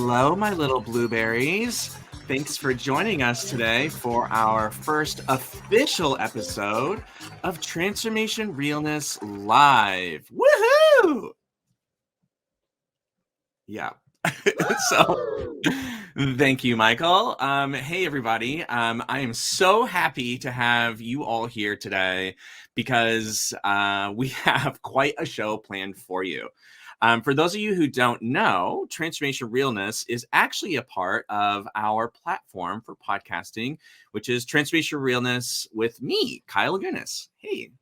Hello, my little blueberries. Thanks for joining us today for our first official episode of Transformation Realness Live. Woohoo! Yeah. So, thank you, Michael. Hey, everybody. I am so happy to have you all here today because we have quite a show planned for you. For those of you who don't know, Transformation Realness is actually a part of our platform for podcasting, which is Transformation Realness with me, Kyle Lagunas. Hey.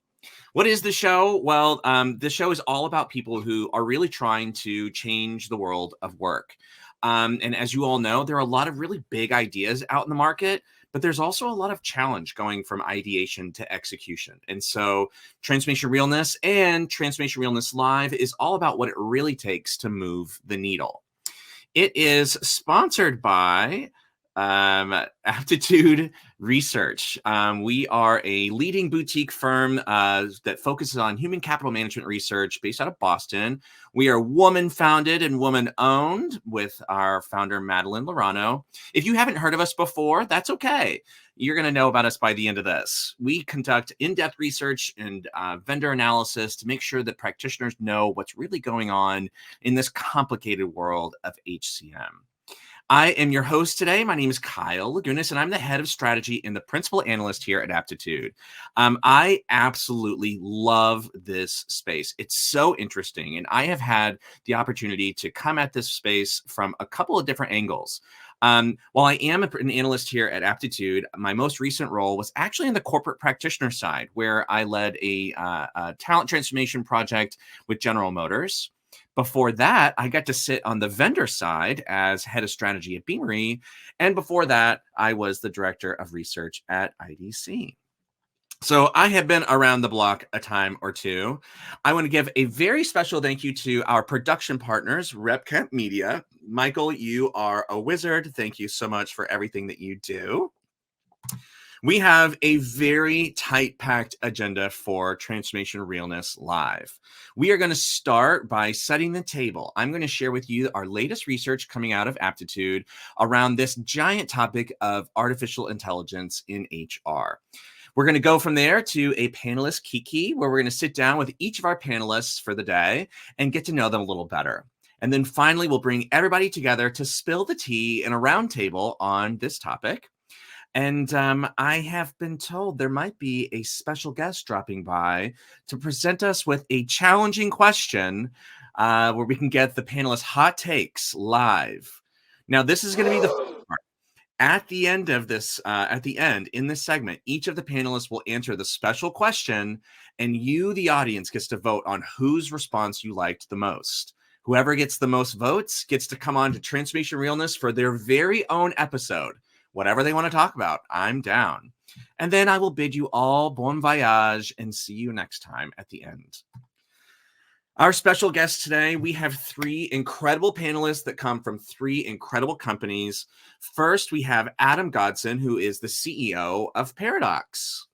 What is the show? Well, the show is all about people who are really trying to change the world of work. And as you all know, there are a lot of really big ideas out in the market, but there's also a lot of challenge going from ideation to execution. And so Transformation Realness and Transformation Realness Live is all about what it really takes to move the needle. It is sponsored by Aptitude Research. We are a leading boutique firm that focuses on human capital management research based out of Boston. We are woman-founded and woman-owned with our founder, Madeline Lorano. If you haven't heard of us before, that's okay. You're going to know about us by the end of this. We conduct in-depth research and vendor analysis to make sure that practitioners know what's really going on in this complicated world of HCM. I am your host today. My name is Kyle Lagunas, and I'm the head of strategy and the principal analyst here at Aptitude. I absolutely love this space. It's so interesting, and I have had the opportunity to come at this space from a couple of different angles. While I am an analyst here at Aptitude, my most recent role was actually in the corporate practitioner side, where I led a talent transformation project with General Motors. Before that, I got to sit on the vendor side as head of strategy at Beamery. And before that, I was the director of research at IDC. So I have been around the block a time or two. I want to give a very special thank you to our production partners, RepCamp Media. Michael, you are a wizard. Thank you so much for everything that you do. We have a very tight-packed agenda for Transformation Realness Live. We are going to start by setting the table. I'm going to share with you our latest research coming out of Aptitude around this giant topic of artificial intelligence in HR. We're going to go from there to a panelist Kiki, where we're going to sit down with each of our panelists for the day and get to know them a little better. And then finally, we'll bring everybody together to spill the tea in a roundtable on this topic. And I have been told there might be a special guest dropping by to present us with a challenging question where we can get the panelists' hot takes live. Now, this is going to be the fun part. At the end of this, in this segment, each of the panelists will answer the special question, and you, the audience, gets to vote on whose response you liked the most. Whoever gets the most votes gets to come on to Transformation Realness for their very own episode. Whatever they want to talk about, I'm down. And then I will bid you all bon voyage and see you next time at the end. Our special guests today, we have three incredible panelists that come from three incredible companies. First, we have Adam Godson, who is the CEO of Paradox.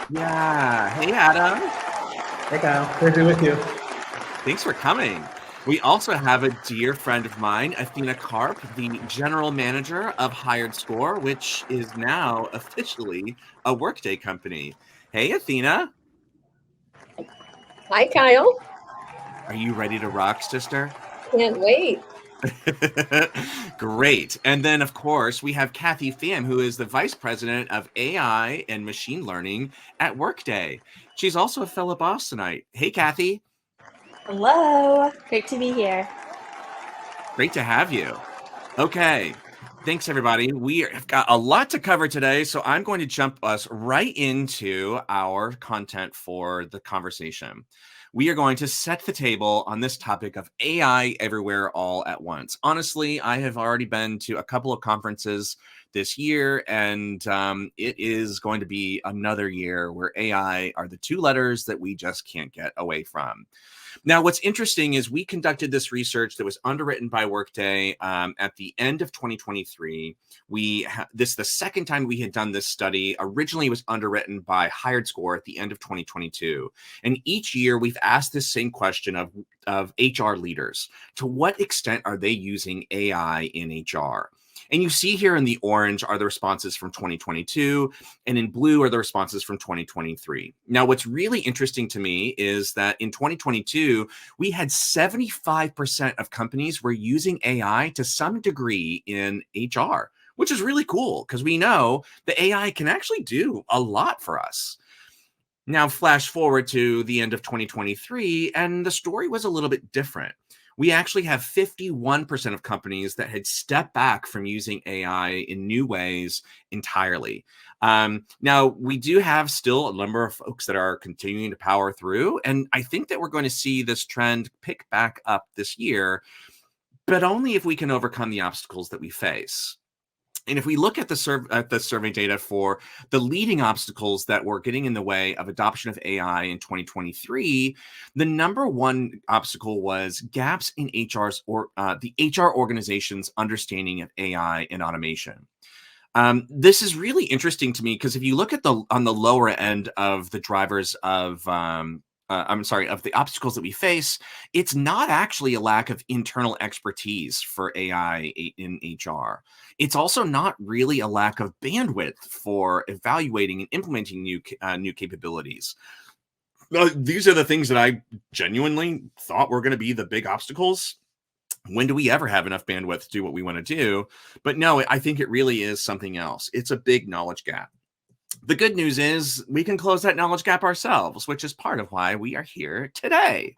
Yeah. Hey, Adam. Hey, Kyle. Good to be with you. Thanks for coming. We also have a dear friend of mine, Athena Karp, the general manager of HiredScore, which is now officially a Workday company. Hey, Athena. Hi, Kyle. Are you ready to rock, sister? Can't wait. Great. And then, of course, we have Kathy Pham, who is the vice president of AI and machine learning at Workday. She's also a fellow Bostonite. Hey, Kathy. Hello. Great to be here. Great to have you. Okay. Thanks, everybody. We have got a lot to cover today, so I'm going to jump us right into our content for the conversation. We are going to set the table on this topic of AI everywhere all at once. Honestly, I have already been to a couple of conferences this year, and it is going to be another year where AI are the two letters that we just can't get away from. Now, what's interesting is we conducted this research that was underwritten by Workday at the end of 2023. This is the second time we had done this study. Originally, it was underwritten by HiredScore at the end of 2022. And each year, we've asked this same question of of HR leaders. To what extent are they using AI in HR? And you see here in the orange are the responses from 2022, and in blue are the responses from 2023. Now, what's really interesting to me is that in 2022, we had 75% of companies were using AI to some degree in HR, which is really cool because we know the AI can actually do a lot for us. Now, flash forward to the end of 2023, and the story was a little bit different. We actually have 51% of companies that had stepped back from using AI in new ways entirely. Now, we do have still a number of folks that are continuing to power through, and I think that we're going to see this trend pick back up this year, but only if we can overcome the obstacles that we face. And if we look at the survey data for the leading obstacles that were getting in the way of adoption of AI in 2023, the number one obstacle was gaps in the HR organization's understanding of AI and automation. This is really interesting to me because if you look at on the lower end of the drivers of of the obstacles that we face, it's not actually a lack of internal expertise for AI in HR. It's also not really a lack of bandwidth for evaluating and implementing new capabilities. These are the things that I genuinely thought were going to be the big obstacles. When do we ever have enough bandwidth to do what we want to do? But no, I think it really is something else. It's a big knowledge gap. The good news is we can close that knowledge gap ourselves, which is part of why we are here today.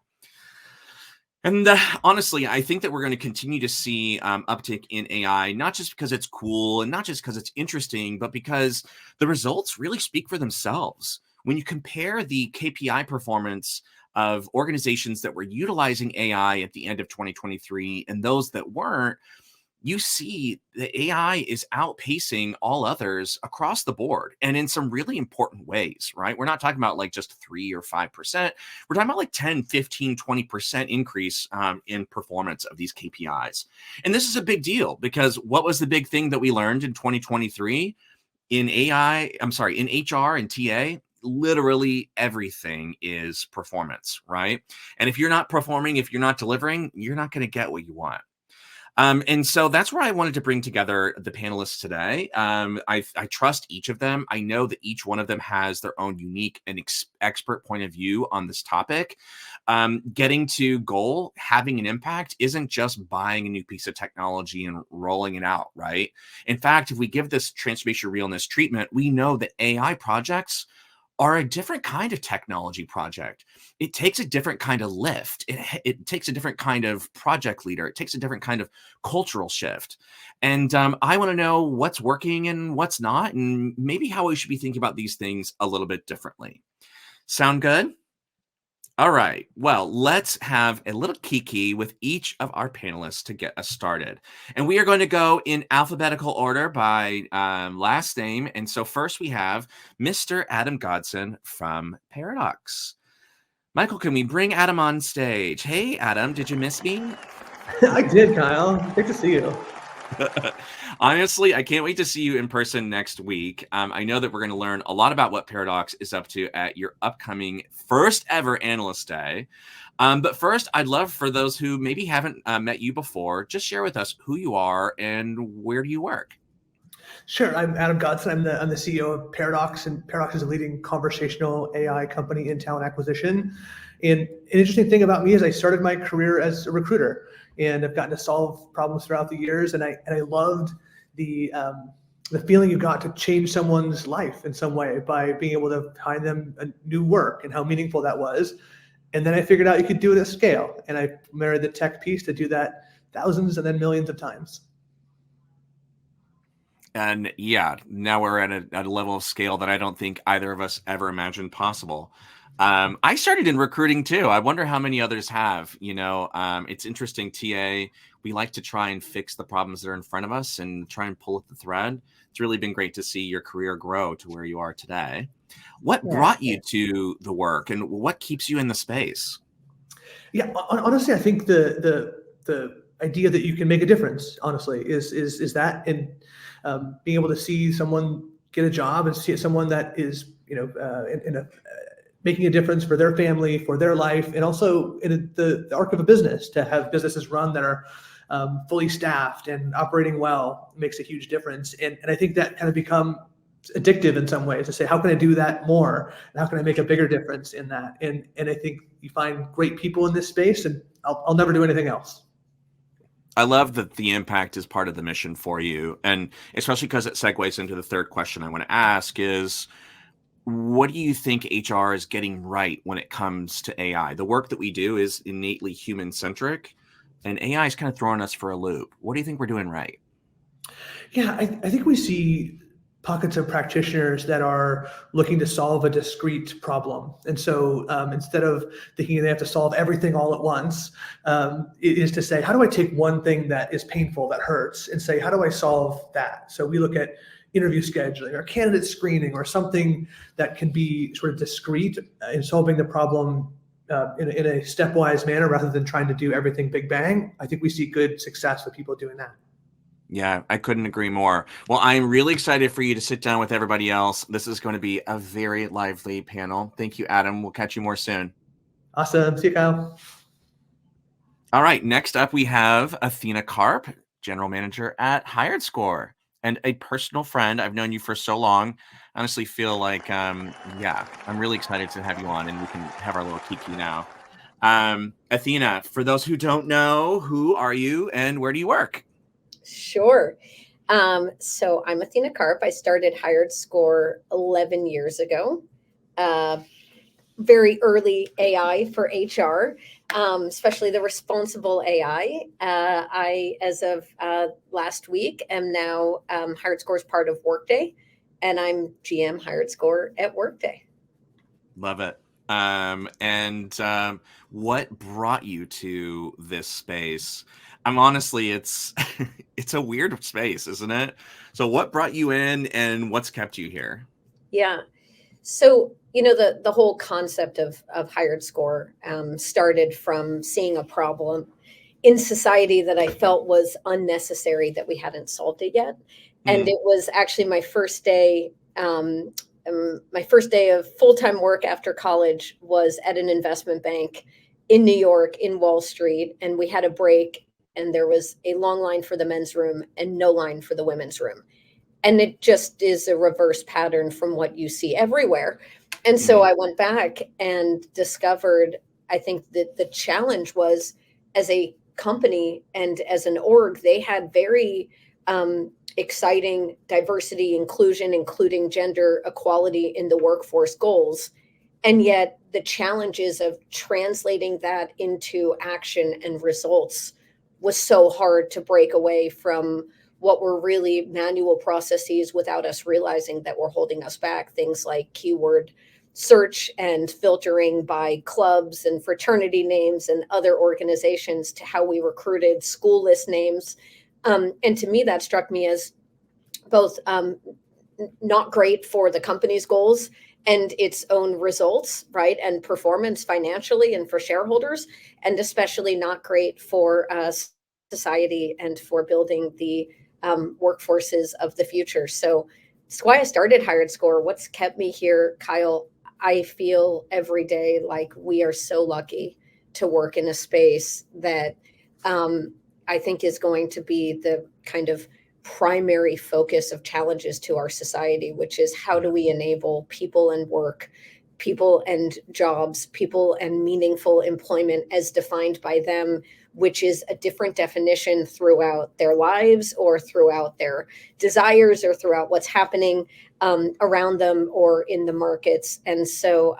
And honestly, I think that we're going to continue to see uptick in AI, not just because it's cool and not just because it's interesting, but because the results really speak for themselves. When you compare the KPI performance of organizations that were utilizing AI at the end of 2023 and those that weren't, you see the AI is outpacing all others across the board and in some really important ways, right? We're not talking about like just 3 or 5%. We're talking about like 10, 15, 20% increase in performance of these KPIs. And this is a big deal because what was the big thing that we learned in 2023 in HR and TA? Literally everything is performance, right? And if you're not performing, if you're not delivering, you're not going to get what you want. And so that's where I wanted to bring together the panelists today. I trust each of them. I know that each one of them has their own unique and expert point of view on this topic. Getting to goal, having an impact isn't just buying a new piece of technology and rolling it out, right? In fact, if we give this transformation realness treatment, we know that AI projects are a different kind of technology project. It takes a different kind of lift. It takes a different kind of project leader. It takes a different kind of cultural shift. And I want to know what's working and what's not, and maybe how we should be thinking about these things a little bit differently. Sound good? All right. Well, let's have a little kiki with each of our panelists to get us started. And we are going to go in alphabetical order by last name. And so first we have Mr. Adam Godson from Paradox. Michael, can we bring Adam on stage? Hey, Adam, did you miss me? I did, Kyle. Great to see you. Honestly, I can't wait to see you in person next week. I know that we're going to learn a lot about what Paradox is up to at your upcoming first ever Analyst Day. But first, I'd love for those who maybe haven't met you before, just share with us who you are and where do you work? Sure. I'm Adam Godson. I'm the CEO of Paradox, and Paradox is a leading conversational AI company in talent acquisition. And an interesting thing about me is I started my career as a recruiter, and I've gotten to solve problems throughout the years. And I loved the feeling you got to change someone's life in some way by being able to find them a new work and how meaningful that was. And then I figured out you could do it at scale, and I married the tech piece to do that thousands and then millions of times. And yeah, now we're at a level of scale that I don't think either of us ever imagined possible. I started in recruiting too. I wonder how many others have. It's interesting, TA. We like to try and fix the problems that are in front of us and try and pull at the thread. It's really been great to see your career grow to where you are today. What brought you to the work and what keeps you in the space? Yeah, honestly, I think the idea that you can make a difference, honestly, is that, and being able to see someone get a job and see someone that is, making a difference for their family, for their life, and also in the arc of a business, to have businesses run that are fully staffed and operating well makes a huge difference. And I think that kind of become addictive in some ways, to say, how can I do that more? And how can I make a bigger difference in that? And I think you find great people in this space, and I'll never do anything else. I love that the impact is part of the mission for you. And especially because it segues into the third question I want to ask is, what do you think HR is getting right when it comes to AI? The work that we do is innately human-centric, and AI is kind of throwing us for a loop. What do you think we're doing right? Yeah, I think we see pockets of practitioners that are looking to solve a discrete problem. And so instead of thinking they have to solve everything all at once, it is to say, how do I take one thing that is painful, that hurts, and say, how do I solve that? So we look at interview scheduling or candidate screening, or something that can be sort of discrete in solving the problem in a stepwise manner, rather than trying to do everything big bang. I think we see good success with people doing that. Yeah, I couldn't agree more. Well, I'm really excited for you to sit down with everybody else. This is going to be a very lively panel. Thank you, Adam. We'll catch you more soon. Awesome. See you, Kyle. All right. Next up, we have Athena Karp, General Manager at HiredScore, and a personal friend. I've known you for so long. I honestly feel like, yeah, I'm really excited to have you on, and we can have our little kiki now. Athena, for those who don't know, who are you and where do you work? Sure. So I'm Athena Karp. I started HiredScore 11 years ago. Very early AI for HR, especially the responsible AI. I, as of last week, am now HiredScore's part of Workday, and I'm GM HiredScore at Workday. Love it. What brought you to this space? I'm honestly, it's it's a weird space, isn't it? So what brought you in and what's kept you here? Yeah. So, the whole concept of HiredScore started from seeing a problem in society that I felt was unnecessary, that we hadn't solved it yet. And it was actually my first day. My first day of full-time work after college was at an investment bank in New York, in Wall Street, and we had a break, and there was a long line for the men's room and no line for the women's room. And it just is a reverse pattern from what you see everywhere. And so I went back and discovered, I think that the challenge was, as a company and as an org, they had very exciting diversity, inclusion, including gender equality in the workforce goals. And yet the challenges of translating that into action and results was so hard to break away from what were really manual processes without us realizing that were holding us back. Things like keyword search and filtering by clubs and fraternity names and other organizations, to how we recruited school list names. And to me, that struck me as both not great for the company's goals and its own results, right? And performance financially and for shareholders, and especially not great for society and for building the workforces of the future. So that's why I started HiredScore. What's kept me here, Kyle? I feel every day like we are so lucky to work in a space that I think is going to be the kind of primary focus of challenges to our society, which is, how do we enable people and work, people and jobs, people and meaningful employment as defined by them, which is a different definition throughout their lives or throughout their desires or throughout what's happening around them or in the markets. And so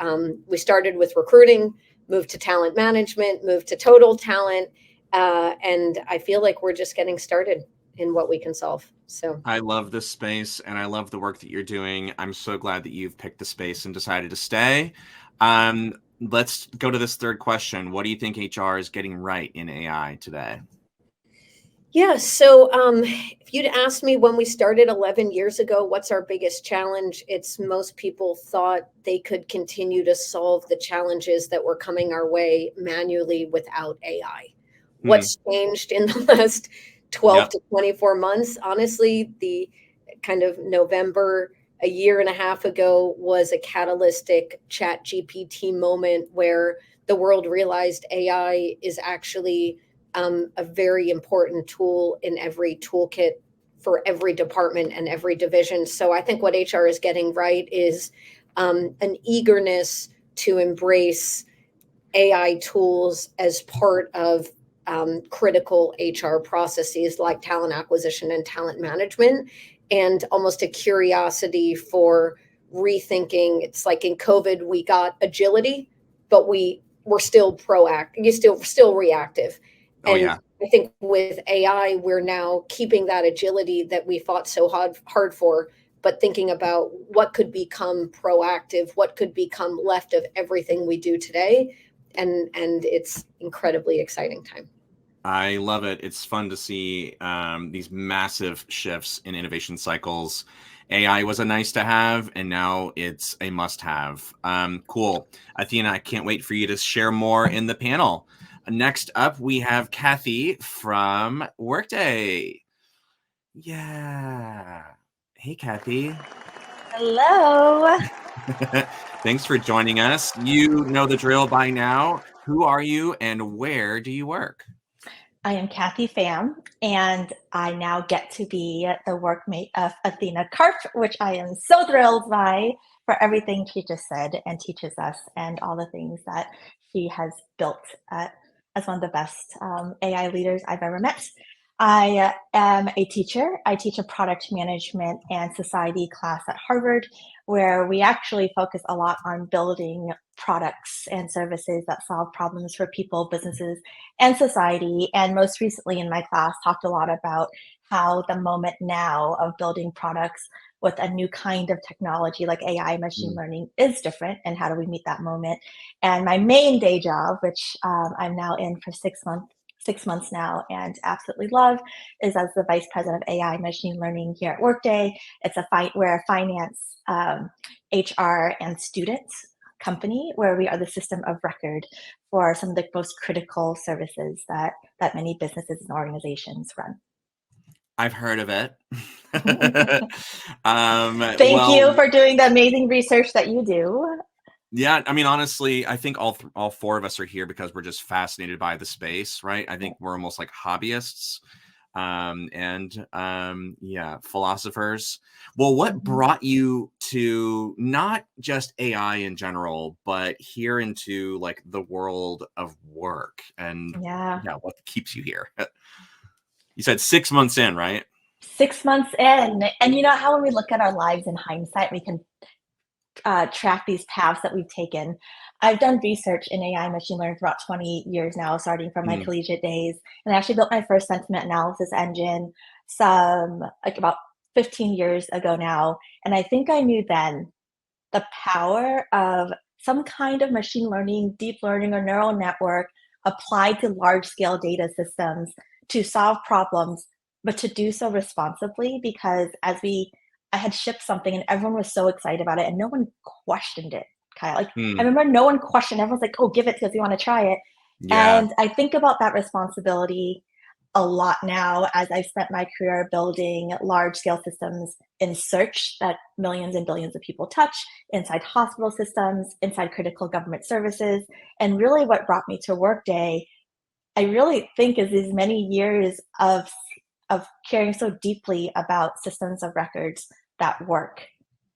we started with recruiting, moved to talent management, moved to total talent. And I feel like we're just getting started in what we can solve. So I love this space and I love the work that you're doing. I'm so glad that you've picked the space and decided to stay. Let's go to this third question. What do you think HR is getting right in AI today? Yeah, so if you'd asked me when we started 11 years ago, what's our biggest challenge? It's most people thought they could continue to solve the challenges that were coming our way manually without AI. What's changed in the last 12 to 24 months? Honestly, the kind of November a year and a half ago was a catalytic chat GPT moment where the world realized AI is actually a very important tool in every toolkit for every department and every division. So I think what HR is getting right is an eagerness to embrace AI tools as part of critical HR processes like talent acquisition and talent management, and almost a curiosity for rethinking. It's like in COVID, we got agility, but we were still proactive, you still reactive. Oh, And yeah. I think with AI, we're now keeping that agility that we fought so hard for, but thinking about what could become proactive, what could become left of everything we do today. And it's incredibly exciting time. I love it. It's fun to see these massive shifts in innovation cycles. AI was a nice to have, and now it's a must have. Cool. Athena, I can't wait for you to share more in the panel. Next up, we have Kathy from Workday. Yeah. Hey, Kathy. Hello. Thanks for joining us. You know the drill by now. Who are you and where do you work? I am Kathy Pham, and I now get to be the workmate of Athena Karp, which I am so thrilled by for everything she just said and teaches us and all the things that she has built as one of the best AI leaders I've ever met. I am a teacher. I teach a product management and society class at Harvard, where we actually focus a lot on building products and services that solve problems for people, businesses, and society. And most recently in my class, talked a lot about how the moment now of building products with a new kind of technology like AI, machine learning, is different, and how do we meet that moment. And my main day job, which I'm now in for 6 months now and absolutely love, is as the Vice President of AI Machine Learning here at Workday. We're a finance, HR, and students company where we are the system of record for some of the most critical services that many businesses and organizations run. I've heard of it. Thank you for doing the amazing research that you do. Yeah, I mean, honestly, I think all four of us are here because we're just fascinated by the space, right? I think we're almost like hobbyists, yeah, philosophers. Well, what brought you to not just AI in general, but here into like the world of work, and yeah, what keeps you here? You said 6 months in, right? 6 months in, and you know how when we look at our lives in hindsight, we can track these paths that we've taken. I've done research in AI machine learning for about 20 years now, starting from my collegiate days. And I actually built my first sentiment analysis engine about 15 years ago now. And I think I knew then the power of some kind of machine learning, deep learning, or neural network applied to large scale data systems to solve problems, but to do so responsibly, because I had shipped something and everyone was so excited about it and no one questioned it, Kyle. I remember no one questioned. Everyone's like, oh, give it to us. You want to try it. Yeah. And I think about that responsibility a lot now as I've spent my career building large scale systems in search that millions and billions of people touch, inside hospital systems, inside critical government services. And really what brought me to Workday, I really think, is these many years of caring so deeply about systems of records that work,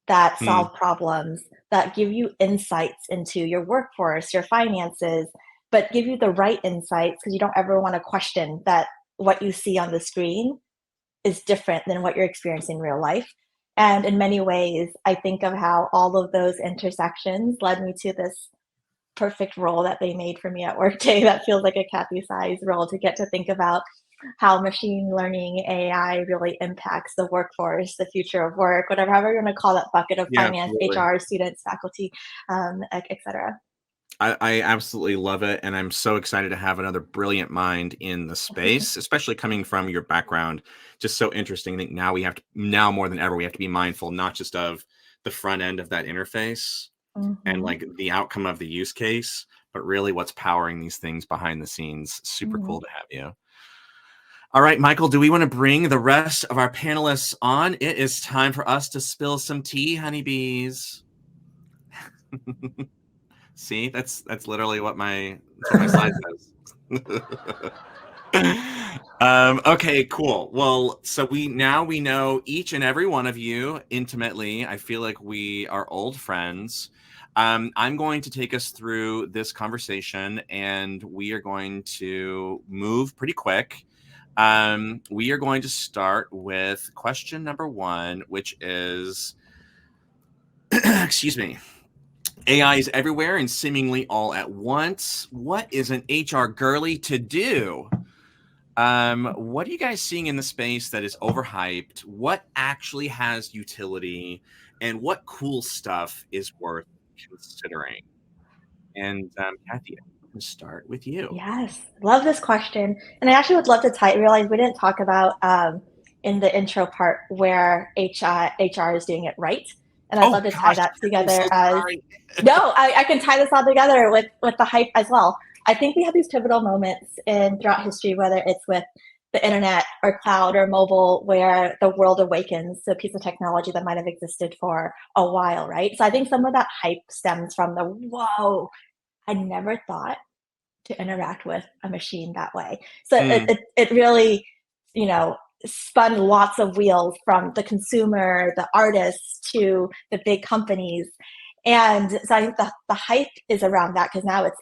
that solve problems, that give you insights into your workforce, your finances, but give you the right insights, because you don't ever want to question that what you see on the screen is different than what you're experiencing in real life. And in many ways, I think of how all of those intersections led me to this perfect role that they made for me at Workday that feels like a Kathy size role, to get to think about how machine learning AI really impacts the workforce, the future of work, however you want to call that bucket of finance, Absolutely. HR, students, faculty, et cetera. I absolutely love it. And I'm so excited to have another brilliant mind in the space, especially coming from your background. Just so interesting. I think now more than ever, we have to be mindful, not just of the front end of that interface and like the outcome of the use case, but really what's powering these things behind the scenes. Super cool to have you. All right, Michael, do we want to bring the rest of our panelists on? It is time for us to spill some tea, honeybees. See, that's literally what my slide says. Okay, cool. Well, so we know each and every one of you intimately. I feel like we are old friends. I'm going to take us through this conversation, and we are going to move pretty quick. We are going to start with question number 1, which is, excuse me. AI is everywhere and seemingly all at once. What is an HR girly to do? What are you guys seeing in the space that is overhyped? What actually has utility? And what cool stuff is worth considering? And Kathy, I'm going to start with you. Yes, love this question. And I actually would love to realize we didn't talk about in the intro part where HR is doing it right. And I'd love to tie that together no, I can tie this all together with the hype as well. I think we have these pivotal moments throughout history, whether it's with the internet or cloud or mobile, where the world awakens to a piece of technology that might have existed for a while, right? So I think some of that hype stems from the, whoa, I never thought to interact with a machine that way. So it really, spun lots of wheels from the consumer, the artists, to the big companies. And so I think the hype is around that, because now it's,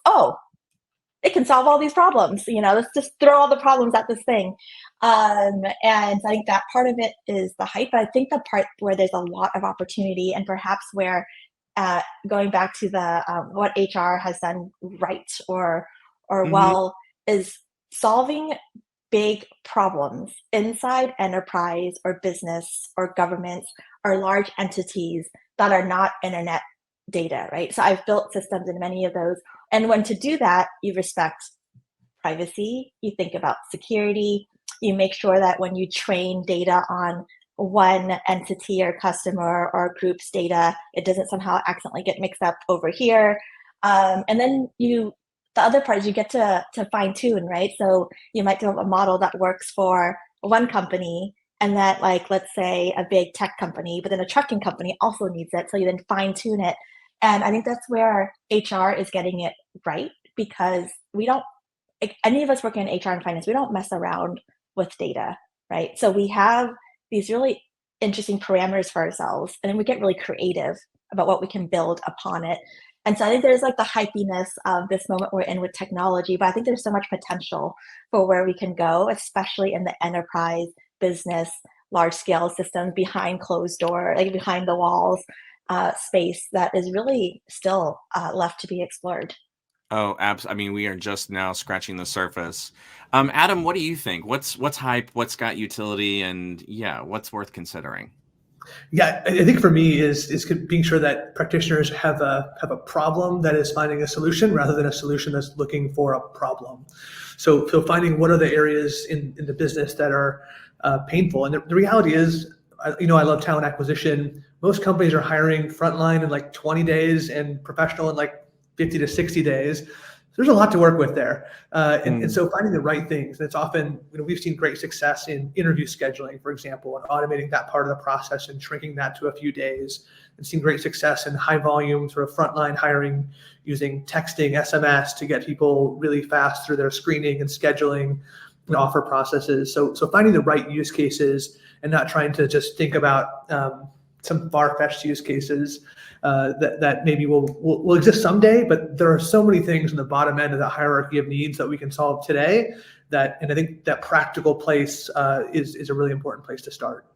it can solve all these problems. Let's just throw all the problems at this thing. And I think that part of it is the hype. But I think the part where there's a lot of opportunity, and perhaps where going back to the what HR has done right or well, is solving big problems inside enterprise or business or governments or large entities that are not internet data, right? So I've built systems in many of those. And when to do that, you respect privacy, you think about security, you make sure that when you train data on one entity or customer or group's data, it doesn't somehow accidentally get mixed up over here. And then the other part is you get to fine tune, right? So you might have a model that works for one company, and that, like, let's say a big tech company, but then a trucking company also needs it. So you then fine tune it. And I think that's where HR is getting it right, because we don't, any of us working in HR and finance, we don't mess around with data, right? So we have these really interesting parameters for ourselves, and then we get really creative about what we can build upon it. And so I think there's like the hypiness of this moment we're in with technology, but I think there's so much potential for where we can go, especially in the enterprise, business, large scale systems behind closed door, like behind the walls space that is really still left to be explored. Oh, absolutely. I mean, we are just now scratching the surface. Adam, what do you think? What's hype? What's got utility? And what's worth considering? Yeah, I think for me is being sure that practitioners have a problem that is finding a solution, rather than a solution that's looking for a problem. So finding what are the areas in the business that are painful. And the reality is, I love talent acquisition. Most companies are hiring frontline in like 20 days and professional in like 50 to 60 days. There's a lot to work with there. And so finding the right things. And it's often, we've seen great success in interview scheduling, for example, and automating that part of the process and shrinking that to a few days. And seen great success in high volume sort of frontline hiring using texting, SMS to get people really fast through their screening and scheduling and offer processes. So finding the right use cases and not trying to just think about some far-fetched use cases that maybe will exist someday, but there are so many things in the bottom end of the hierarchy of needs that we can solve today, and I think that practical place is a really important place to start.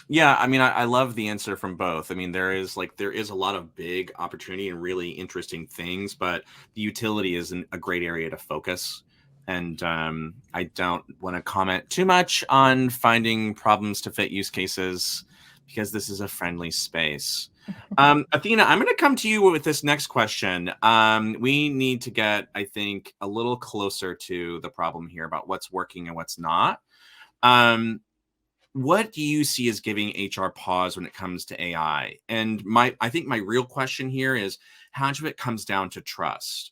Yeah, I mean, I love the answer from both. I mean, there is a lot of big opportunity and really interesting things, but the utility is a great area to focus. And I don't want to comment too much on finding problems to fit use cases, because this is a friendly space. Athena, I'm going to come to you with this next question. We need to get, I think, a little closer to the problem here about what's working and what's not. What do you see as giving HR pause when it comes to AI? And I think my real question here is, how much of it comes down to trust?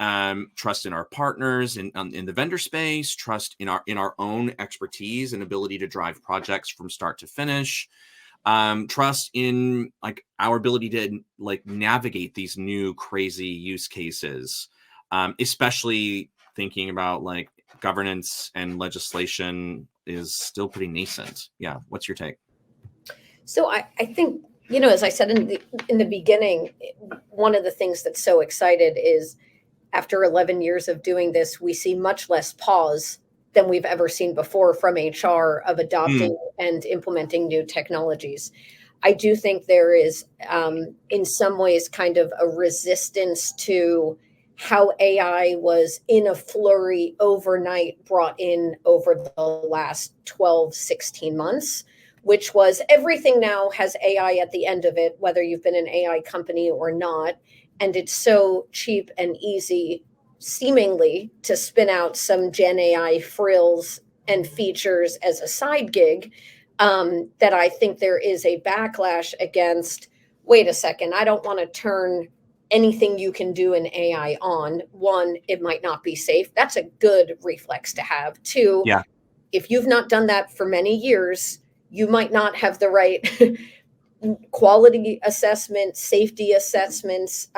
trust in our partners in the vendor space, trust in our own expertise and ability to drive projects from start to finish, trust in like our ability to like navigate these new crazy use cases, especially thinking about like governance and legislation is still pretty nascent. Yeah, what's your take? So I think, as I said in the beginning, one of the things that's so excited is after 11 years of doing this, we see much less pause than we've ever seen before from HR of adopting and implementing new technologies. I do think there is, in some ways, kind of a resistance to how AI was in a flurry overnight brought in over the last 12, 16 months, which was everything now has AI at the end of it, whether you've been an AI company or not. And it's so cheap and easy, seemingly, to spin out some Gen AI frills and features as a side gig, that I think there is a backlash against, wait a second, I don't want to turn anything you can do in AI on. One, it might not be safe. That's a good reflex to have. Two, Yeah. if you've not done that for many years, you might not have the right quality assessment, safety assessments,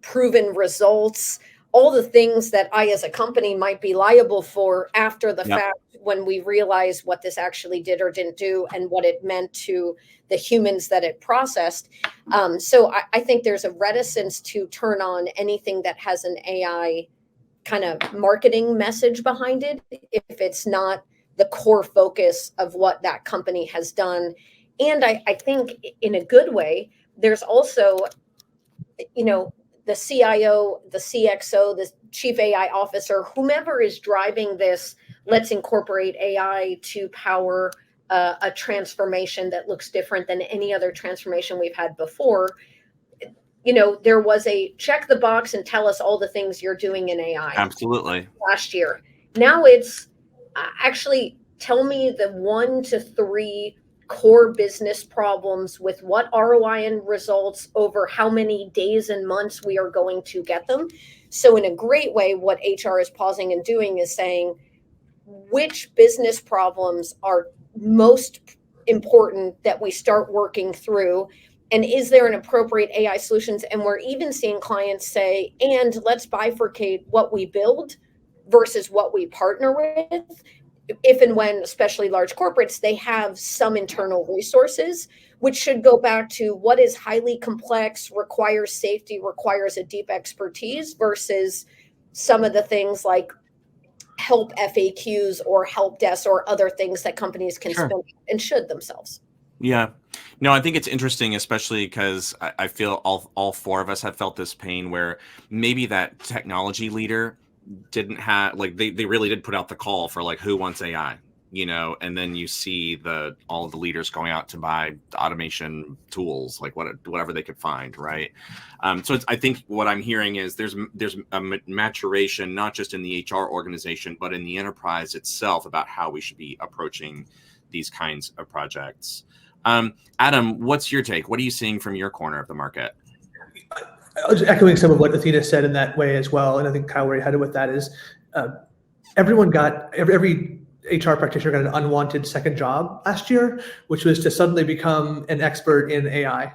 proven results, all the things that I as a company might be liable for after the fact when we realize what this actually did or didn't do and what it meant to the humans that it processed. So I think there's a reticence to turn on anything that has an AI kind of marketing message behind it if it's not the core focus of what that company has done. And I think in a good way, there's also, the CIO, the CXO, the chief AI officer, whomever is driving this, let's incorporate AI to power a transformation that looks different than any other transformation we've had before. There was a check the box and tell us all the things you're doing in AI. Absolutely. Last year. Now it's actually tell me the 1 to 3 core business problems with what ROI and results over how many days and months we are going to get them. So in a great way, what HR is pausing and doing is saying, which business problems are most important that we start working through? And is there an appropriate AI solutions? And we're even seeing clients say, and let's bifurcate what we build versus what we partner with. If and when, especially large corporates, they have some internal resources, which should go back to what is highly complex, requires safety, requires a deep expertise versus some of the things like help FAQs or help desks or other things that companies can spend and should themselves. Yeah. No, I think it's interesting, especially because I feel all four of us have felt this pain where maybe that technology leader didn't have, like, they really did put out the call for like, who wants AI, and then you see all of the leaders going out to buy the automation tools, like whatever they could find. Right. So I think what I'm hearing is there's a maturation, not just in the HR organization, but in the enterprise itself about how we should be approaching these kinds of projects. Adam, what's your take? What are you seeing from your corner of the market? I was echoing some of what Athena said in that way as well. And I think Kyle, where you're headed with that is everyone got, every HR practitioner got an unwanted second job last year, which was to suddenly become an expert in AI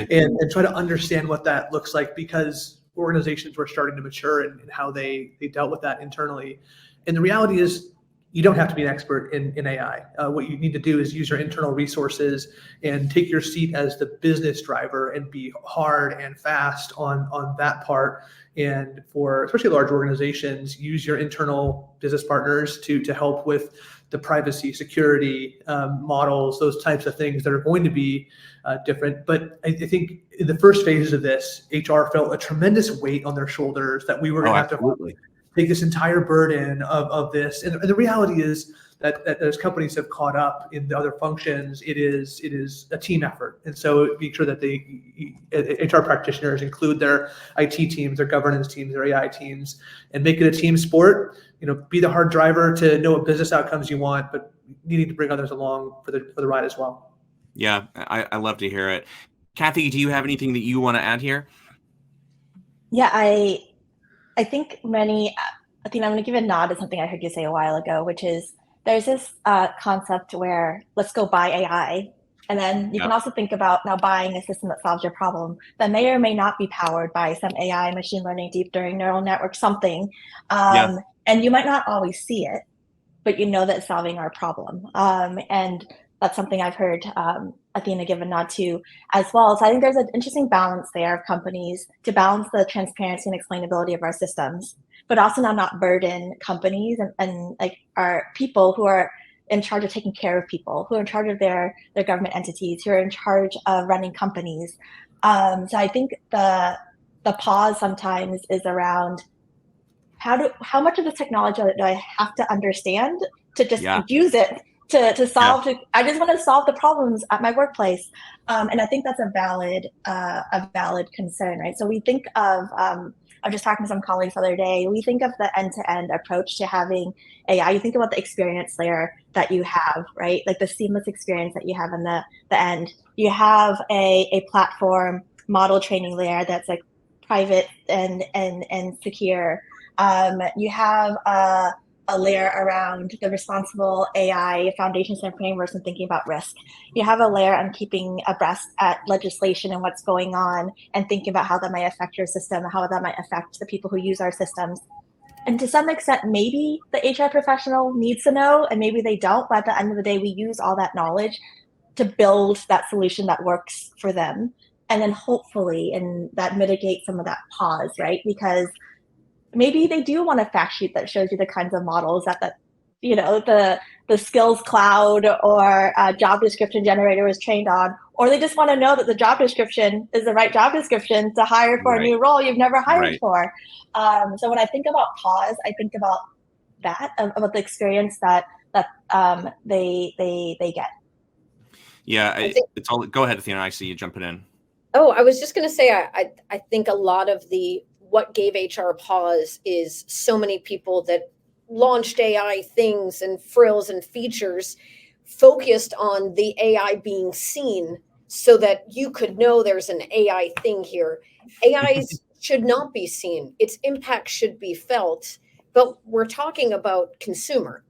and try to understand what that looks like, because organizations were starting to mature and how they dealt with that internally. And the reality is, you don't have to be an expert in AI. What you need to do is use your internal resources and take your seat as the business driver and be hard and fast on that part. And for especially large organizations, use your internal business partners to help with the privacy, security models, those types of things that are going to be different. But I think in the first phases of this, HR felt a tremendous weight on their shoulders that we were going to have to take this entire burden of this. And the reality is that as companies have caught up in the other functions, it is a team effort. And so make sure that HR practitioners include their IT teams, their governance teams, their AI teams, and make it a team sport. Be the hard driver to know what business outcomes you want, but you need to bring others along for the ride as well. Yeah, I love to hear it. Kathy, do you have anything that you want to add here? Yeah, I think I think I'm going to give a nod to something I heard you say a while ago, which is there's this concept where let's go buy AI. And then you Yeah. can also think about now buying a system that solves your problem that may or may not be powered by some AI, machine learning, deep learning, neural network, something. Yeah. And you might not always see it, but you know that it's solving our problem. And that's something I've heard Athena give a nod to as well. So I think there's an interesting balance there of companies to balance the transparency and explainability of our systems, but also not burden companies and like our people who are in charge of taking care of people, who are in charge of their government entities, who are in charge of running companies. So I think the pause sometimes is around how much of the technology do I have to understand to just Yeah. use it to Yeah. solve I just want to solve the problems at my workplace. And I think that's a valid concern, right? So we think of I was just talking to some colleagues the other day. We think of the end-to-end approach to having AI. You think about the experience layer that you have, right? Like the seamless experience that you have in the end. You have a platform model training layer that's like private and secure. You have a layer around the responsible AI foundations and frameworks and thinking about risk. You have a layer on keeping abreast at legislation and what's going on and thinking about how that might affect your system, how that might affect the people who use our systems. And to some extent, maybe the HR professional needs to know, and maybe they don't. But at the end of the day, we use all that knowledge to build that solution that works for them. And then hopefully, and that mitigates some of that pause, right? Because maybe they do want a fact sheet that shows you the kinds of models that the skills cloud or job description generator was trained on, or they just want to know that the job description is the right job description to hire for a new role you've never hired for. So when I think about pause, I think about that, about the experience that they get. Yeah. It's all. Go ahead, Athena. I see you jumping in. Oh, I was just going to say, I think a lot of what gave HR pause is so many people that launched AI things and frills and features focused on the AI being seen so that you could know there's an AI thing here. AI should not be seen. Its impact should be felt. But we're talking about consumer.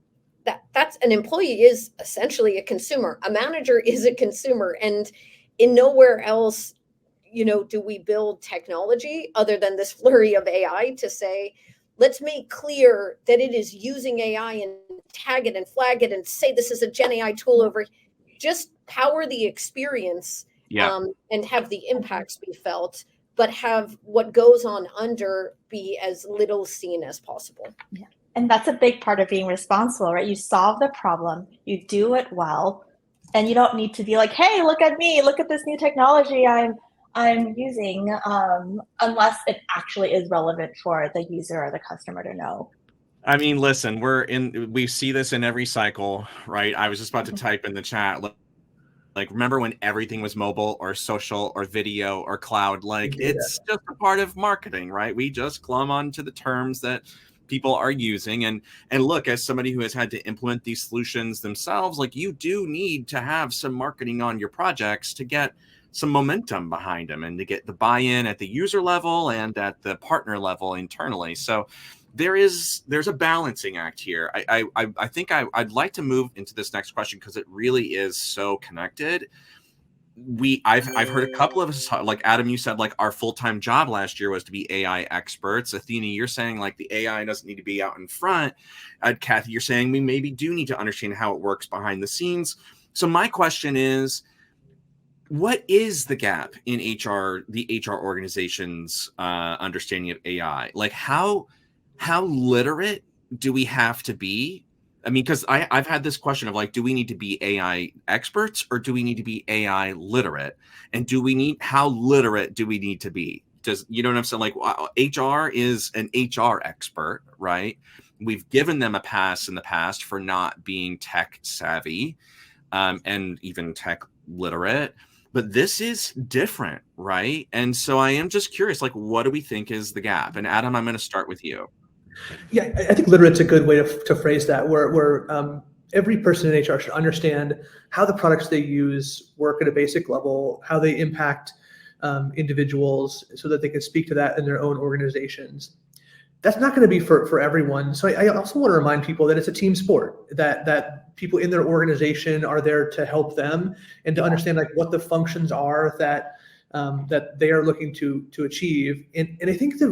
That's an employee is essentially a consumer. A manager is a consumer. And in nowhere else do we build technology other than this flurry of AI to say, let's make clear that it is using AI and tag it and flag it and say this is a Gen AI tool over. Just power the experience and have the impacts be felt, but have what goes on under be as little seen as possible. Yeah. And that's a big part of being responsible, right? You solve the problem, you do it well, and you don't need to be like, hey, look at me, look at this new technology I'm using, unless it actually is relevant for the user or the customer to know. I mean, listen, we see this in every cycle, right? I was just about to type in the chat. Like, remember when everything was mobile or social or video or cloud? Like, it's just a part of marketing, right? We just glom onto the terms that people are using. And look, as somebody who has had to implement these solutions themselves, like, you do need to have some marketing on your projects to get some momentum behind them and to get the buy-in at the user level and at the partner level internally. So there's a balancing act here. I think I'd like to move into this next question because it really is so connected. I've heard a couple of us, like Adam, you said like our full-time job last year was to be AI experts. Athena, you're saying like the AI doesn't need to be out in front. Kathy, you're saying we maybe do need to understand how it works behind the scenes. So my question is, what is the gap in HR, the HR organization's understanding of AI? Like how literate do we have to be? I mean, because I've had this question of like, do we need to be AI experts or do we need to be AI literate? And how literate do we need to be? You know what I'm saying? Like HR is an HR expert, right? We've given them a pass in the past for not being tech savvy and even tech literate. But this is different, right? And so I am just curious, like, what do we think is the gap? And Adam, I'm going to start with you. Yeah, I think literate's a good way to phrase that, where every person in HR should understand how the products they use work at a basic level, how they impact individuals so that they can speak to that in their own organizations. That's not going to be for everyone. So I also want to remind people that it's a team sport, that people in their organization are there to help them and to understand like what the functions are that they are looking to achieve. And I think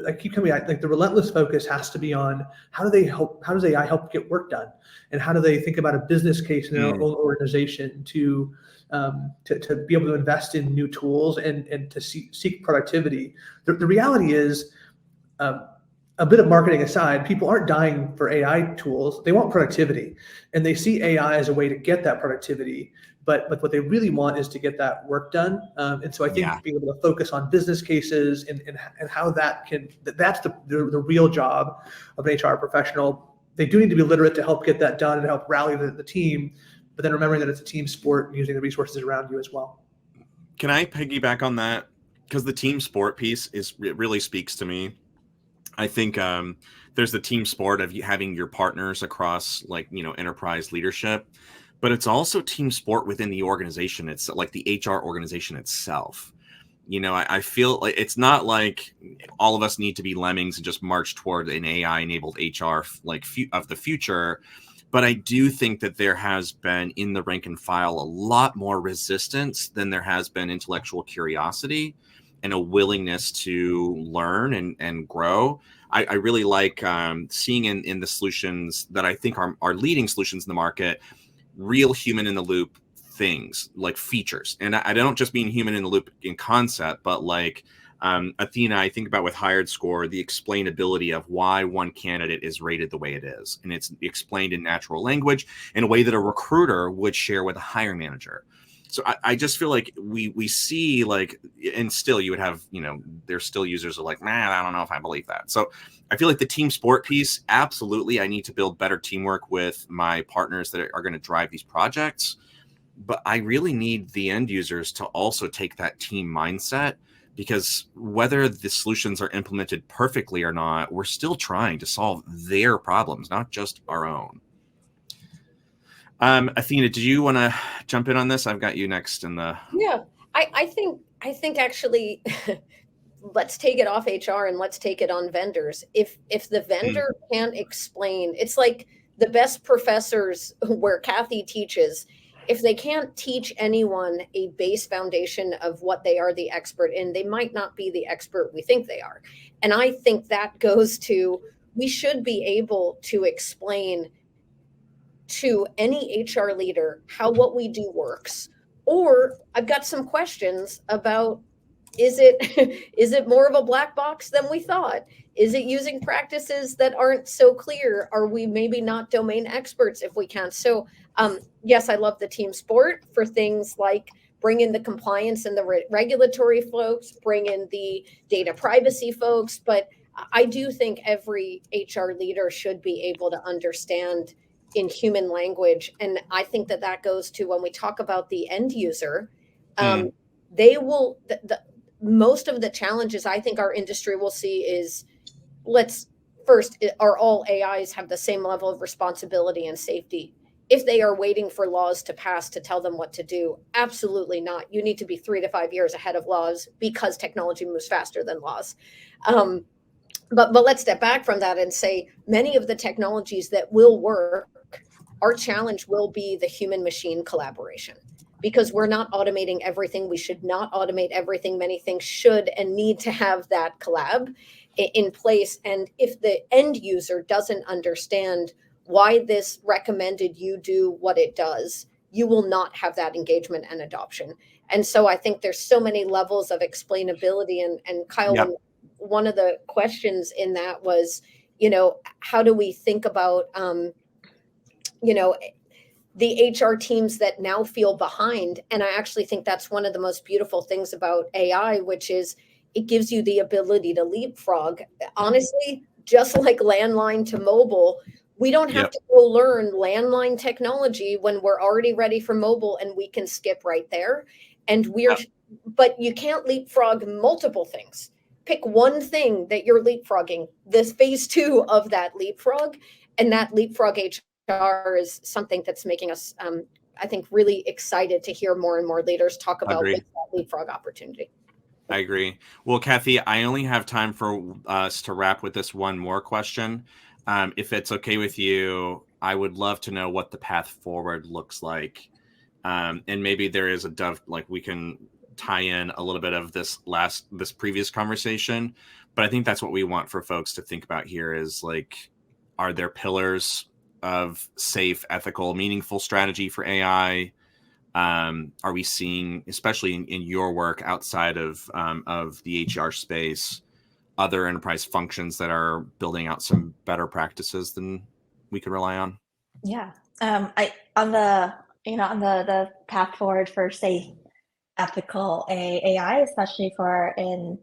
I keep coming back, like the relentless focus has to be on how does AI help get work done? And how do they think about a business case in their own organization to be able to invest in new tools and to seek productivity? The reality is, a bit of marketing aside, people aren't dying for AI tools. They want productivity, and they see AI as a way to get that productivity. But what they really want is to get that work done. And so I think being able to focus on business cases and how that's the real job of an HR professional. They do need to be literate to help get that done and help rally the team, but then remembering that it's a team sport and using the resources around you as well. Can I piggyback on that? Because the team sport piece it really speaks to me. I think there's the team sport of having your partners across enterprise leadership, but it's also team sport within the organization. It's like the HR organization itself. I feel like it's not like all of us need to be lemmings and just march toward an AI enabled HR of the future. But I do think that there has been in the rank and file a lot more resistance than there has been intellectual curiosity and a willingness to learn and grow. I really like seeing in the solutions that I think are leading solutions in the market, real human in the loop things like features. And I don't just mean human in the loop in concept, but like Athena, I think about with HiredScore, the explainability of why one candidate is rated the way it is. And it's explained in natural language in a way that a recruiter would share with a hiring manager. So I just feel like we see and still you would have, there's still users who are like, man, I don't know if I believe that. So I feel like the team sport piece, absolutely. I need to build better teamwork with my partners that are going to drive these projects. But I really need the end users to also take that team mindset, because whether the solutions are implemented perfectly or not, we're still trying to solve their problems, not just our own. Athena, do you want to jump in on this? I've got you next in the. Yeah, I think actually, let's take it off HR and let's take it on vendors. If the vendor can't explain, it's like the best professors where Kathy teaches. If they can't teach anyone a base foundation of what they are the expert in, they might not be the expert we think they are. And I think that goes to, we should be able to explain to any HR leader how what we do works. Or I've got some questions about, is it more of a black box than we thought? Is it using practices that aren't so clear? Are we maybe not domain experts if we can't? So yes, I love the team sport for things like bring in the compliance and the regulatory folks, bring in the data privacy folks. But I do think every HR leader should be able to understand in human language. And I think that goes to when we talk about the end user, they will, most of the challenges I think our industry will see is, are all AIs have the same level of responsibility and safety? If they are waiting for laws to pass to tell them what to do, absolutely not. You need to be 3 to 5 years ahead of laws because technology moves faster than laws. But let's step back from that and say many of the technologies that will work, our challenge will be the human-machine collaboration, because we're not automating everything. We should not automate everything. Many things should and need to have that collab in place. And if the end user doesn't understand why this recommended you do what it does, you will not have that engagement and adoption. And so I think there's so many levels of explainability. And Kyle, one of the questions in that was, how do we think about, the HR teams that now feel behind? And I actually think that's one of the most beautiful things about AI, which is it gives you the ability to leapfrog. Honestly, just like landline to mobile, we don't have to go learn landline technology when we're already ready for mobile, and we can skip right there. And but you can't leapfrog multiple things. Pick one thing that you're leapfrogging, this phase 2 of that leapfrog, and that leapfrog HR is something that's making us, I think, really excited to hear more and more leaders talk about that leapfrog opportunity. I agree. Well, Kathy, I only have time for us to wrap with this one more question. If it's okay with you, I would love to know what the path forward looks like. And maybe there is like we can tie in a little bit of this previous conversation. But I think that's what we want for folks to think about here is like, are there pillars of safe, ethical, meaningful strategy for AI? Are we seeing, especially in your work outside of the HR space, other enterprise functions that are building out some better practices than we could rely on? Yeah. I on the on the path forward for safe, ethical AI, especially for in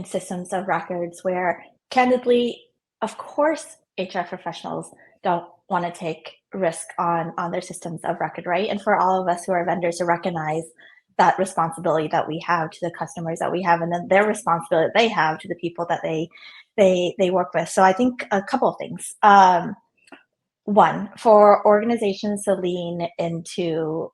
systems of records where candidly, of course, HR professionals don't want to take risk on their systems of record, right? And for all of us who are vendors to recognize that responsibility that we have to the customers that we have, and then their responsibility that they have to the people that they work with. So I think a couple of things. One, for organizations to lean into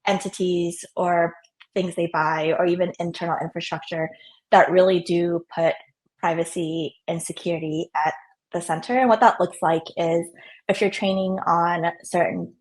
entities or things they buy or even internal infrastructure that really do put privacy and security at the center. And what that looks like is if you're training on certain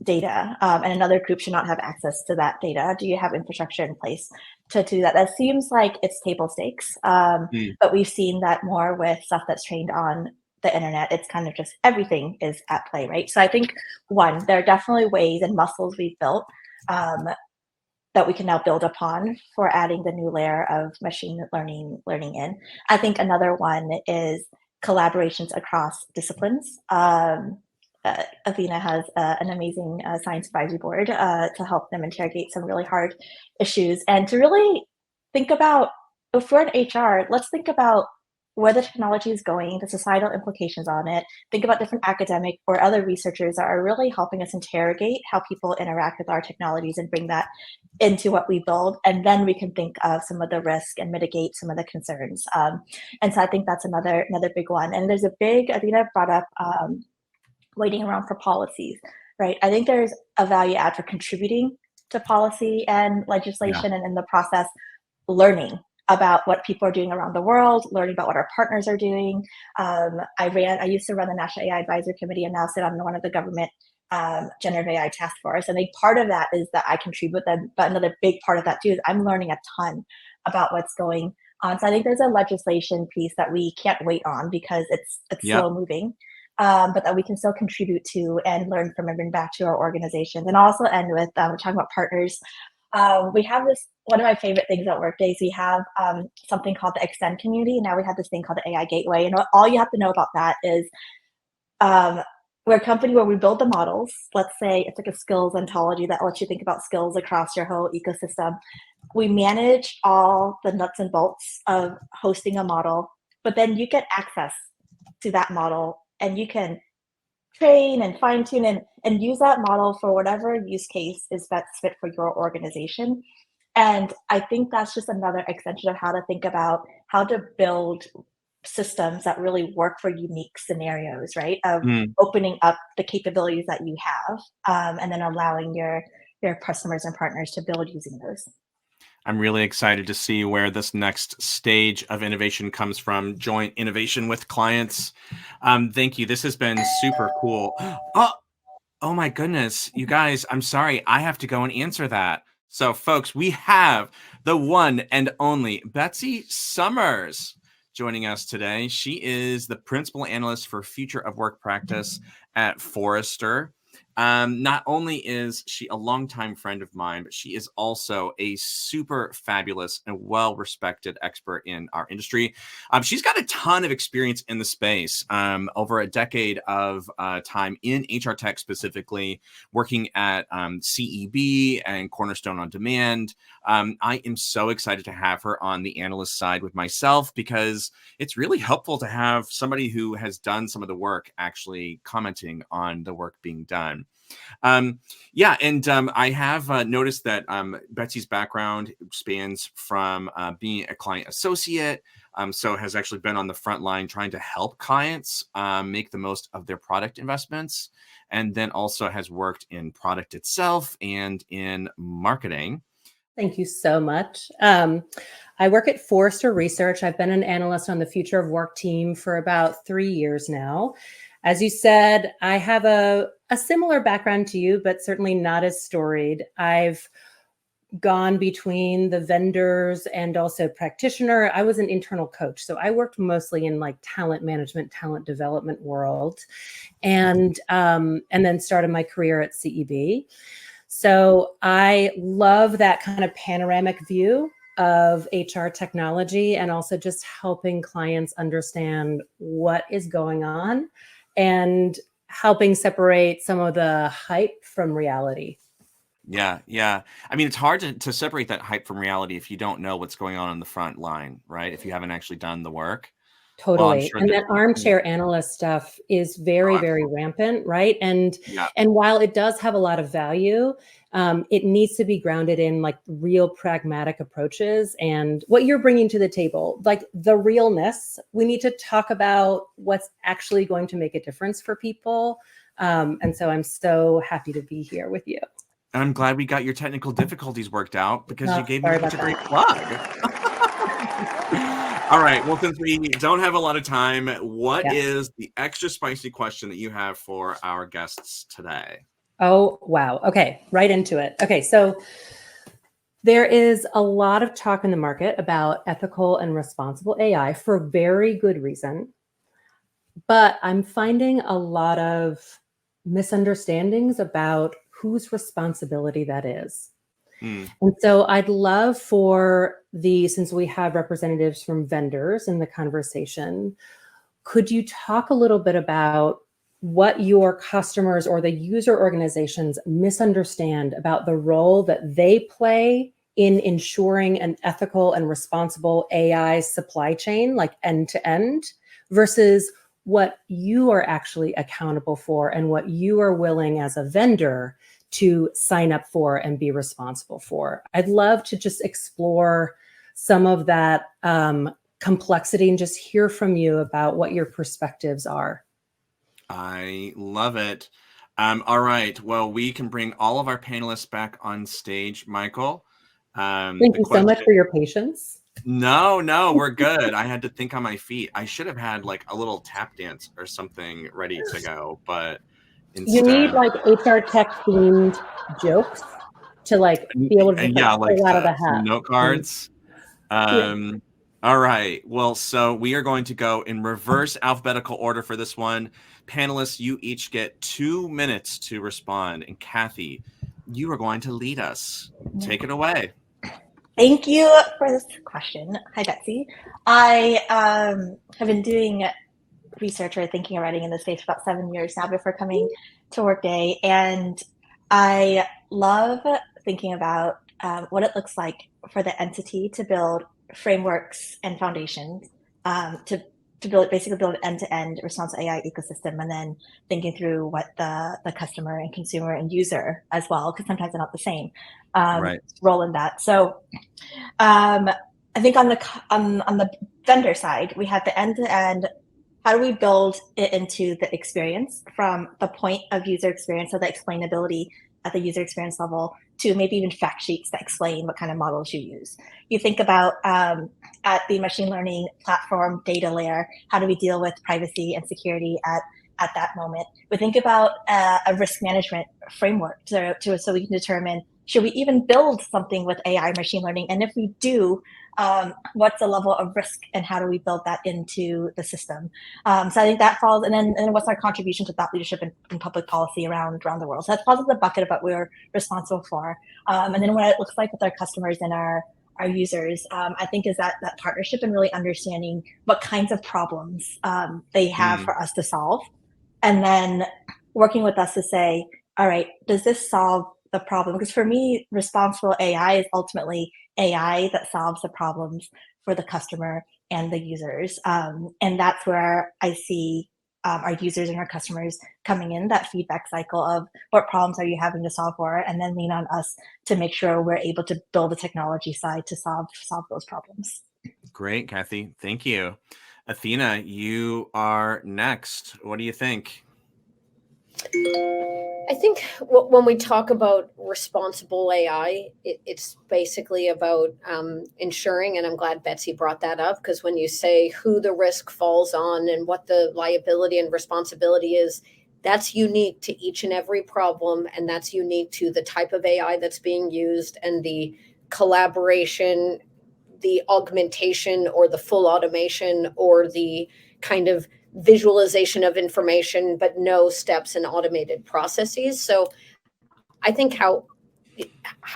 data and another group should not have access to that data, do you have infrastructure in place to do that? That seems like it's table stakes, but we've seen that more with stuff that's trained on the internet. It's kind of just everything is at play, right? So I think one, there are definitely ways and muscles we've built that we can now build upon for adding the new layer of machine learning in. I think another one is collaborations across disciplines. Athena has an amazing science advisory board to help them interrogate some really hard issues and to really think about, if we're in HR, let's think about where the technology is going, the societal implications on it, think about different academic or other researchers that are really helping us interrogate how people interact with our technologies and bring that into what we build. And then we can think of some of the risk and mitigate some of the concerns. And so I think that's another big one. And there's a big, Athena brought up waiting around for policies, right? I think there's a value add for contributing to policy and legislation and in the process, learning about what people are doing around the world, learning about what our partners are doing. I used to run the National AI Advisory Committee and now sit on one of the government generative AI task force. And a part of that is that I contribute them, but another big part of that too is I'm learning a ton about what's going on. So I think there's a legislation piece that we can't wait on because it's slow moving. But that we can still contribute to and learn from and bring back to our organizations. And also end with talking about partners. We have this, one of my favorite things at Workdays, we have something called the Extend community. Now we have this thing called the AI Gateway. And all you have to know about that is we're a company where we build the models. Let's say it's like a skills ontology that lets you think about skills across your whole ecosystem. We manage all the nuts and bolts of hosting a model, but then you get access to that model and you can train and fine tune and use that model for whatever use case is best fit for your organization. And I think that's just another extension of how to think about how to build systems that really work for unique scenarios, right? Of opening up the capabilities that you have and then allowing your customers and partners to build using those. I'm really excited to see where this next stage of innovation comes from. Joint innovation with clients. Thank you. This has been super cool. Oh my goodness. You guys, I'm sorry. I have to go and answer that. So folks, we have the one and only Betsy Summers joining us today. She is the principal analyst for future of work practice at Forrester. Not only is she a longtime friend of mine, but she is also a super fabulous and well-respected expert in our industry. She's got a ton of experience in the space, over a decade of time in HR tech, specifically working at CEB and Cornerstone on Demand. I am so excited to have her on the analyst side with myself because it's really helpful to have somebody who has done some of the work actually commenting on the work being done. I have noticed that Betsy's background spans from being a client associate, so has actually been on the front line trying to help clients make the most of their product investments, and then also has worked in product itself and in marketing. Thank you so much. I work at Forrester Research. I've been an analyst on the Future of Work team for about 3 years now. As you said, I have a similar background to you, but certainly not as storied. I've gone between the vendors and also practitioner. I was an internal coach, so I worked mostly in like talent management, talent development world, and then started my career at CEB. So I love that kind of panoramic view of HR technology and also just helping clients understand what is going on and helping separate some of the hype from reality. Yeah, yeah. I mean, it's hard to separate that hype from reality if you don't know what's going on the front line, right? If you haven't actually done the work. Well, I'm Totally. sure And that, that armchair analyst stuff is very, very rampant, right? And yeah, while it does have a lot of value, it needs to be grounded in like real pragmatic approaches and what you're bringing to the table, like the realness. We need to talk about what's actually going to make a difference for people. And so I'm so happy to be here with you. and I'm glad we got your technical difficulties worked out because you gave me Sorry such a about great that. plug. All right. Well, since we don't have a lot of time, what is the extra spicy question that you have for our guests today? Oh, wow. Okay. Right into it. Okay. So there is a lot of talk in the market about ethical and responsible AI for very good reason. But I'm finding a lot of misunderstandings about whose responsibility that is. And so I'd love for since we have representatives from vendors in the conversation, could you talk a little bit about what your customers or the user organizations misunderstand about the role that they play in ensuring an ethical and responsible AI supply chain, like end to end, versus what you are actually accountable for and what you are willing as a vendor to sign up for and be responsible for. I'd love to just explore some of that complexity and just hear from you about what your perspectives are. I love it. All right. Well, we can bring all of our panelists back on stage, Michael. Thank you so much for your patience. No, we're good. I had to think on my feet. I should have had like a little tap dance or something ready to go, but instead, you need like HR tech themed jokes to like be able to just like pull out of the hat. note cards. All right. Well, so we are going to go in reverse alphabetical order for this one. Panelists, you each get 2 minutes to respond. And Kathy, you are going to lead us. Take it away. Thank you for this question. Hi, Betsy. I have been doing research or thinking and writing in this space for about 7 years now before coming to Workday. And I love thinking about what it looks like for the entity to build frameworks and foundations to basically build an end-to-end responsible AI ecosystem, and then thinking through what the customer and consumer and user as well, because sometimes they're not the same, role in that. So I think on the vendor side, we have the end-to-end. How do we build it into the experience from the point of user experience, so the explainability at the user experience level, to maybe even fact sheets that explain what kind of models you use. You think about at the machine learning platform data layer, how do we deal with privacy and security at that moment? We think about a risk management framework so we can determine, should we even build something with AI machine learning? And if we do, what's the level of risk and how do we build that into the system? So I think that falls, and then what's our contribution to thought leadership and public policy around the world? So that falls in the bucket of what we're responsible for. And then what it looks like with our customers and our users, I think is that partnership and really understanding what kinds of problems they have for us to solve. And then working with us to say, all right, does this solve the problem? Because for me, responsible AI is ultimately AI that solves the problems for the customer and the users. And that's where I see our users and our customers coming in, that feedback cycle of what problems are you having to solve for, and then lean on us to make sure we're able to build the technology side to solve those problems. Great, Kathy. Thank you. Athena, you are next. What do you think? I think when we talk about responsible AI, it's basically about ensuring, and I'm glad Betsy brought that up, because when you say who the risk falls on and what the liability and responsibility is, that's unique to each and every problem, and that's unique to the type of AI that's being used and the collaboration, the augmentation or the full automation or the kind of visualization of information, but no steps in automated processes. So I think how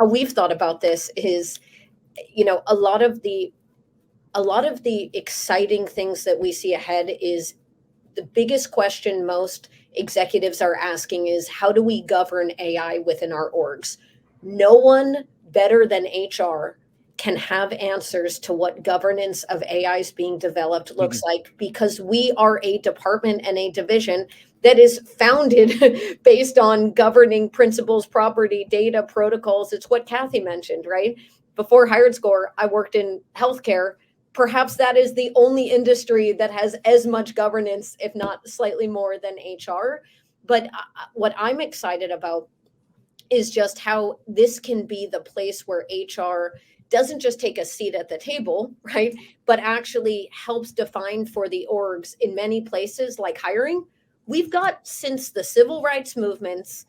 we've thought about this is, a lot of the exciting things that we see ahead is the biggest question most executives are asking is, how do we govern AI within our orgs? No one better than HR can have answers to what governance of AI is being developed looks like, because we are a department and a division that is founded based on governing principles, property, data, protocols. It's what Kathy mentioned, right? Before HiredScore, I worked in healthcare. Perhaps that is the only industry that has as much governance, if not slightly more, than HR. But what I'm excited about is just how this can be the place where HR doesn't just take a seat at the table, right? But actually helps define for the orgs in many places, like hiring. We've got, since the civil rights movements,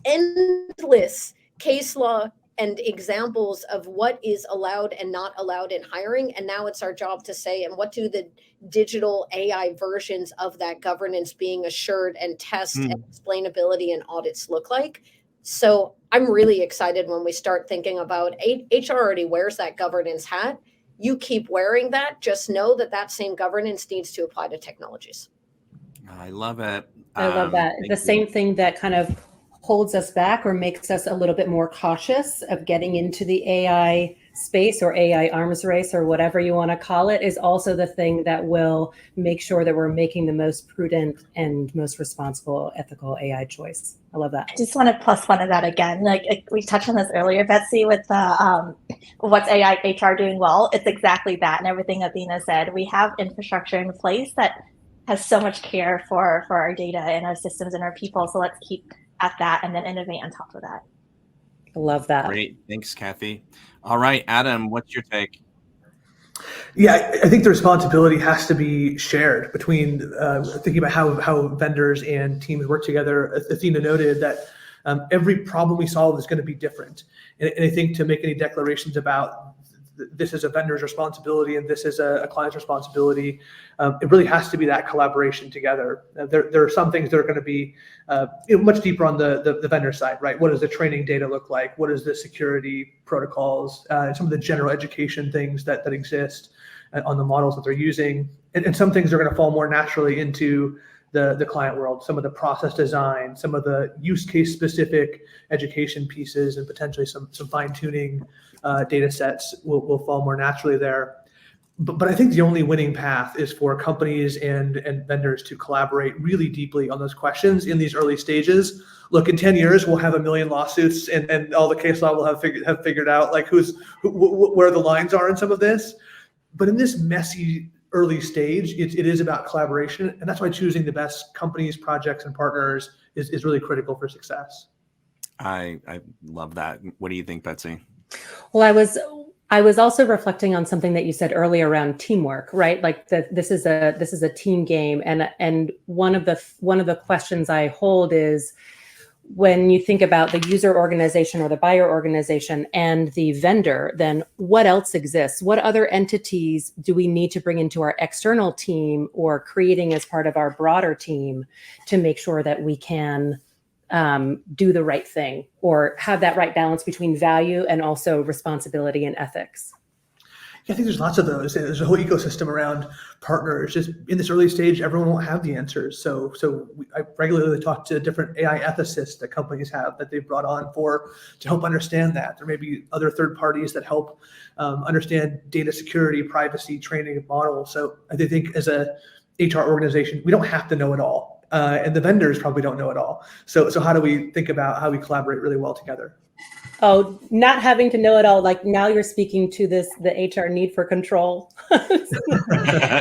endless case law and examples of what is allowed and not allowed in hiring. And now it's our job to say, and what do the digital AI versions of that governance being assured and test and explainability and audits look like? So I'm really excited when we start thinking about HR already wears that governance hat. You keep wearing that, just know that that same governance needs to apply to technologies. I love it. I love that. The same thing that kind of holds us back or makes us a little bit more cautious of getting into the AI space or AI arms race or whatever you want to call it is also the thing that will make sure that we're making the most prudent and most responsible ethical AI choice. I love that. I just want to plus one of that again. Like we touched on this earlier, Betsy, with the what's AI HR doing well. It's exactly that, and everything Athena said. We have infrastructure in place that has so much care for our data and our systems and our people. So let's keep at that and then innovate on top of that. I love that. Great. Thanks, Kathy. All right, Adam, what's your take? Yeah, I think the responsibility has to be shared between thinking about how vendors and teams work together. Athena noted that every problem we solve is going to be different. And I think to make any declarations about this is a vendor's responsibility and this is a client's responsibility, it really has to be that collaboration together. There are some things that are going to be much deeper on the vendor side, right? What does the training data look like? What is the security protocols? Some of the general education things that exist on the models that they're using. And some things are going to fall more naturally into the client world, some of the process design, some of the use case specific education pieces, and potentially some fine tuning data sets will fall more naturally there. But I think the only winning path is for companies and vendors to collaborate really deeply on those questions in these early stages. Look, in 10 years, we'll have 1 million lawsuits and all the case law will have figured out like where the lines are in some of this. But in this messy early stage, it is about collaboration. And that's why choosing the best companies, projects, and partners is really critical for success. I love that. What do you think, Betsy? Well, I was also reflecting on something that you said earlier around teamwork, right? Like this is a team game, and one of the questions I hold is, when you think about the user organization or the buyer organization and the vendor, then what else exists? What other entities do we need to bring into our external team or creating as part of our broader team to make sure that we can do the right thing or have that right balance between value and also responsibility and ethics? Yeah, I think there's lots of those. There's a whole ecosystem around partners. Just in this early stage, everyone won't have the answers. So I regularly talk to different AI ethicists that companies have that they've brought on to help understand that. There may be other third parties that help understand data security, privacy, training of models. So I think as a HR organization, we don't have to know it all. And the vendors probably don't know it all. So how do we think about how we collaborate really well together? Oh, not having to know it all. Like now you're speaking to the HR need for control.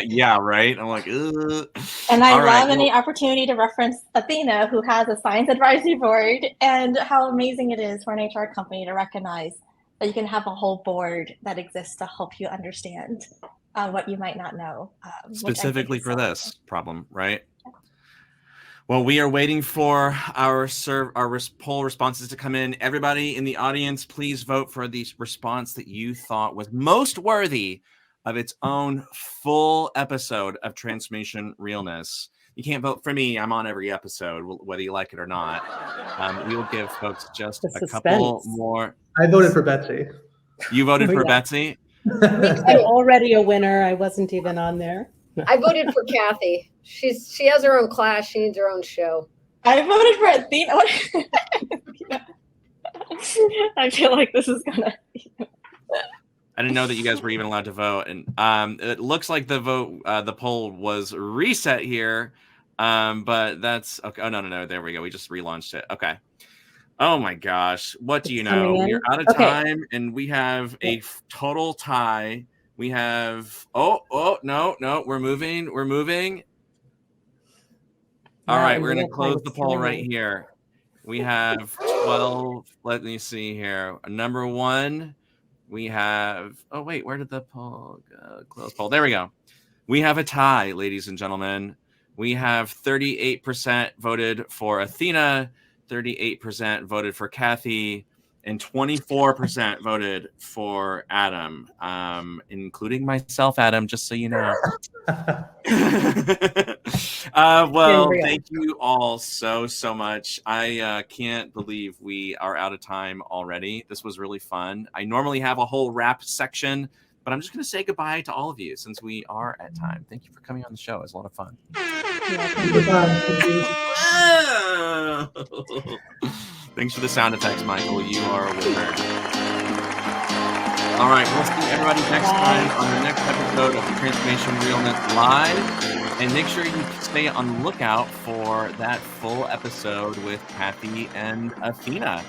Yeah, right. I'm like, ugh. And I All right, love any opportunity to reference Athena, who has a science advisory board, and how amazing it is for an HR company to recognize that you can have a whole board that exists to help you understand what you might not know. specifically for this problem, right? Well, we are waiting for our poll responses to come in. Everybody in the audience, please vote for the response that you thought was most worthy of its own full episode of Transformation Realness. You can't vote for me. I'm on every episode, whether you like it or not. We will give folks just a couple more. I voted for Betsy. You voted for Betsy? I'm already a winner. I wasn't even on there. I voted for Kathy. She has her own class. She needs her own show. I voted for Athena. I feel like this is gonna. I didn't know that you guys were even allowed to vote, and it looks like the poll was reset here, but that's okay. Oh no, there we go. We just relaunched it. Okay. Oh my gosh, what do you know? We're out of time, and we have a total tie. We have no, we're moving. All right, we're gonna close the poll right here. We have 12. Let me see here. Number one, we have. Oh wait, where did the poll go? Close poll. There we go. We have a tie, ladies and gentlemen. We have 38% voted for Athena, 38% voted for Kathy, and 24% voted for Adam, including myself, Adam, just so you know. Well, thank you all so much. I can't believe we are out of time already. This was really fun. I normally have a whole wrap section, but I'm just going to say goodbye to all of you since we are at time. Thank you for coming on the show. It was a lot of fun. Thanks for the sound effects, Michael. You are a winner. All right, we'll see everybody next time on the next episode of Transformation Realness Live. And make sure you stay on the lookout for that full episode with Kathy and Athena.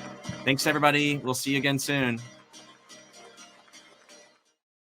Thanks, everybody. We'll see you again soon.